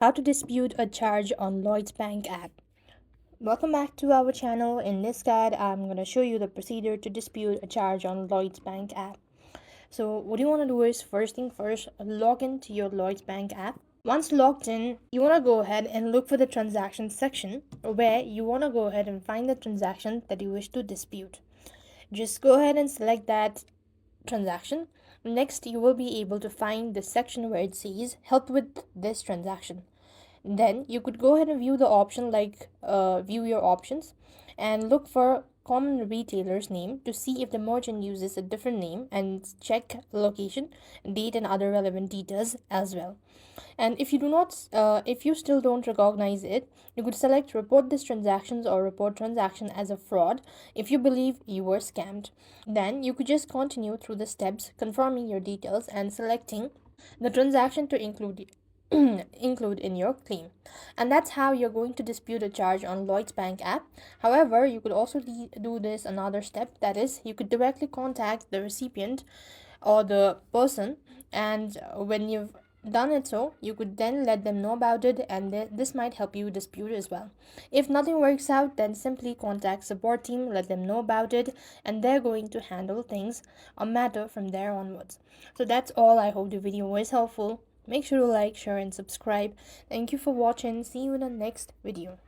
How to dispute a charge on Lloyds Bank app. Welcome back to our channel. In this guide, I'm going to show you the procedure to dispute a charge on Lloyds Bank app. So what you want to do is, first thing first, log into your Lloyds Bank app. Once logged in, you want to go ahead and look for the transaction section where you want to go ahead and find the transaction that you wish to dispute. Just go ahead and select that transaction. Next, you will be able to find the section where it says help with this transaction. Then you could go ahead and view the option like view your options and look for common retailer's name to see if the merchant uses a different name, and check location, date, and other relevant details as well. And if you do not if you still don't recognize it, you could select report this transactions or report transaction as a fraud if you believe you were scammed. Then you could just continue through the steps, confirming your details and selecting the transaction to include in your claim. And that's how you're going to dispute a charge on Lloyds Bank app. However, you could also do this another step, that is, you could directly contact the recipient or the person, and when you've done it, so you could then let them know about it, and this might help you dispute as well. If nothing works out, then simply contact support team, let them know about it, and they're going to handle things or matter from there onwards. So that's all. I hope the video was helpful. Make sure to like, share, and subscribe. Thank you for watching. See you in the next video.